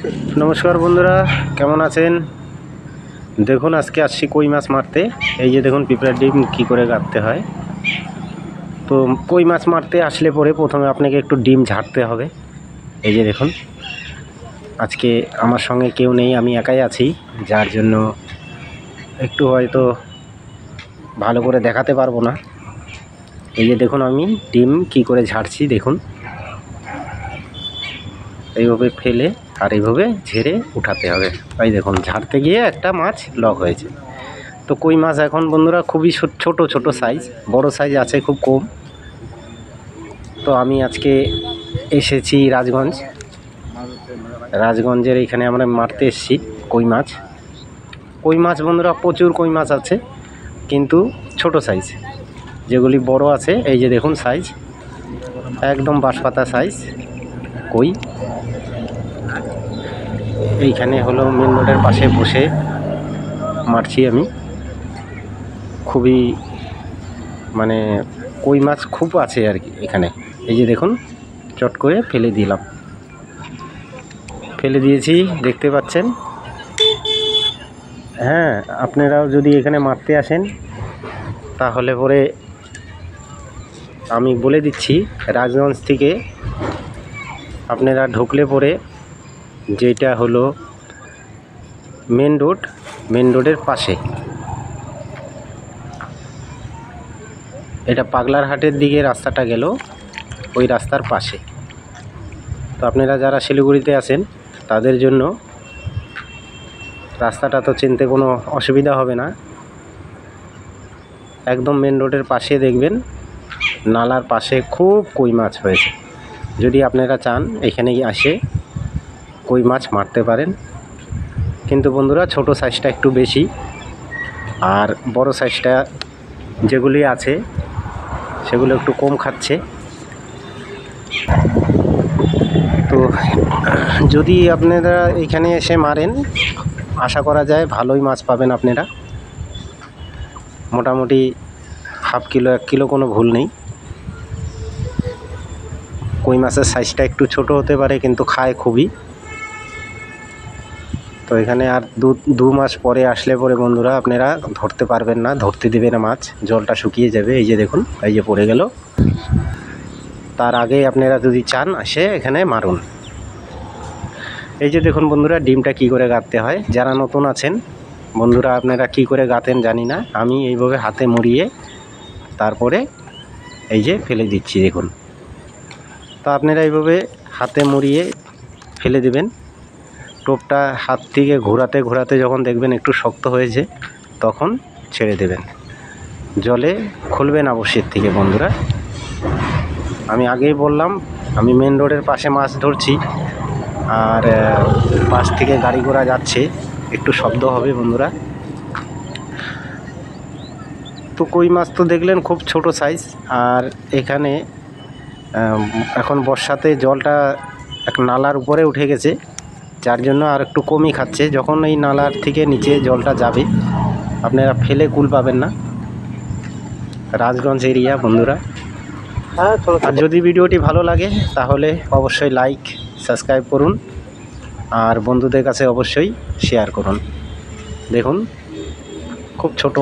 नमस्कार बंधुरा केमन आছেন। देखुन आज के आसছি কই মাছ मारते। এই যে দেখুন পিঁপড়ার ডিম কি করে গাঁথতে হয়। তো কই মাছ মারতে আসলে পরে প্রথমে আপনাকে একটু ডিম ঝাড়তে হবে। এই যে দেখুন আজকে আমার সঙ্গে কেউ নেই, আমি একাই আছি, যার জন্য একটু হয়তো ভালো করে দেখাতে পারবো না। এই যে দেখুন আমি ডিম কি করে ঝাড়ছি দেখুন, এইভাবে ফেলে আর এইভাবে ঝেড়ে উঠাতে হবে। এই দেখুন ঝাড়তে গিয়ে একটা মাছ লক হয়েছে। তো কই মাছ এখন বন্ধুরা খুবই ছোট ছোট সাইজ, বড় সাইজ আছে খুব কম। তো আমি আজকে এসেছি রাজগঞ্জের এইখানে আমরা মারতে এসেছি কই মাছ। কই মাছ বন্ধুরা প্রচুর কই মাছ আছে, কিন্তু ছোট সাইজ। যেগুলি বড় আছে এই যে দেখুন সাইজ, একদম বাঁশপাতা সাইজ কই। এইখানে হলো মেন রোডের পাশে বসে মারছি আমি। খুবই মানে কই মাছ খুব আছে আর কি এখানে। এই যে দেখুন চট করে ফেলে দিলাম, ফেলে দিয়েছি দেখতে পাচ্ছেন। হ্যাঁ, আপনারাও যদি এখানে মারতে আসেন তাহলে পরে আমি বলে দিচ্ছি, রাজগঞ্জ থেকে আপনারা ঢুকলে পরে যেটা হলো মেন রোডের পাশে, এটা পাগলার হাটের দিকে রাস্তাটা গেল, ওই রাস্তার পাশে। তো আপনারা যারা শিলিগুড়িতে আছেন তাদের জন্য রাস্তাটা তো চিনতে কোনো অসুবিধা হবে না। একদম মেন রোডের পাশে দেখবেন নালার পাশে খুব কই মাছ হয়েছে। যদি আপনারা চান এখানে আসে কই মাছ মারতে পারেন, কিন্তু বন্ধুরা ছোট সাইজটা একটু বেশি, আর বড় সাইজটা যেগুলি আছে সেগুলো একটু কম খাচ্ছে। তো যদি আপনারা এখানে এসে মারেন আশা করা যায় ভালোই মাছ পাবেন আপনারা। মোটামুটি হাফ কিলো 1 কিলো কোনো ভুল নেই। কই মাছের সাইজটা একটু ছোট হতে পারে, কিন্তু খায় খুবই। তো এখানে আর দু মাস পরে আসলে পরে বন্ধুরা আপনারা ধরতে পারবেন না, ধরতে দেবে না মাছ, জলটা শুকিয়ে যাবে। এই যে দেখুন এই যে পড়ে গেল। তার আগে আপনারা যদি চান আসে এখানে মারুন। এই যে দেখুন বন্ধুরা ডিমটা কি করে গাঁথতে হয়। যারা নতুন আছেন বন্ধুরা আপনারা কি করে গাঁথেন জানি না, আমি এইভাবে হাতে মুড়িয়ে তারপরে এই যে ফেলে দিচ্ছি দেখুন। তো আপনারা এইভাবে হাতে মুড়িয়ে ফেলে দেবেন। টোপটা হাত থেকে ঘোরাতে ঘোরাতে যখন দেখবেন একটু শক্ত হয়েছে তখন ছেড়ে দেবেন। জলে খুলবেন অবশ্যই থেকে বন্ধুরা। আমি আগেই বললাম আমি মেন রোডের পাশে মাছ ধরছি, আর পাশ থেকে গাড়ি ঘোড়া যাচ্ছে, একটু শব্দ হবে বন্ধুরা। তো কই মাছ তো দেখলেন খুব ছোট সাইজ, আর এখানে এখন বর্ষাতে জলটা এক নালার উপরে উঠে গেছে, যার জন্য আর একটু কমই খাচ্ছে। যখন এই নালার থেকে নিচে জলটা যাবে আপনারা ফেলে কুল পাবেন না। রাজগঞ্জ এরিয়া বন্ধুরা। আর যদি ভিডিওটি ভালো লাগে তাহলে অবশ্যই লাইক সাবস্ক্রাইব করুন, আর বন্ধুদের কাছে অবশ্যই শেয়ার করুন। দেখুন খুব ছোট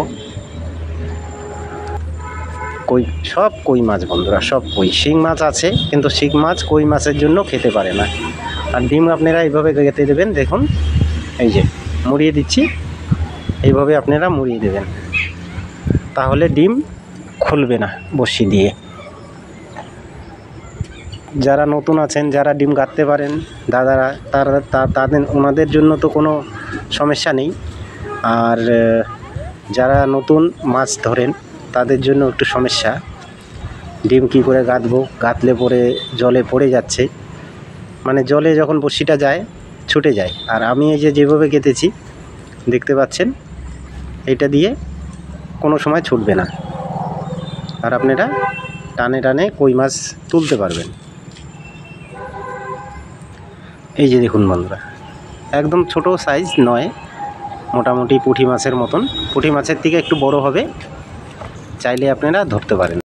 কই, সব কই মাছ বন্ধুরা, সব কই। শিং মাছ আছে, কিন্তু শিং মাছ কই মাছের জন্য খেতে পারে না। আর ডিম আপনারা এইভাবে গেঁথে দেবেন। দেখুন এই যে মুড়িয়ে দিচ্ছি, এইভাবে আপনারা মুড়িয়ে দেবেন, তাহলে ডিম খুলবে না বড়শি দিয়ে। যারা নতুন আছেন, যারা ডিম গাঁথতে পারেন দাদারা, তাদের ওনাদের জন্য তো কোনো সমস্যা নেই। আর যারা নতুন মাছ ধরেন তাদের জন্য একটু সমস্যা। ডিম কি করে গাঁথবো, গাঁথলে পরে জলে পড়ে যাচ্ছে, মানে জলে যখন বড়শিটা যায় ছুটে যায়। আর আমি এই যে যেভাবে গেঁথেছি দেখতে পাচ্ছেন, এটা দিয়ে কোনো সময় ছুটবে না, আর আপনারা টানে টানে কই মাছ তুলতে পারবেন। এই যে দেখুন বন্ধুরা একদম ছোট সাইজ নয়, মোটামুটি পুঁটি মাছের মতন। পুঁটি মাছের থেকে একটু বড় হবে, চাইলে আপনারা ধরতে পারেন।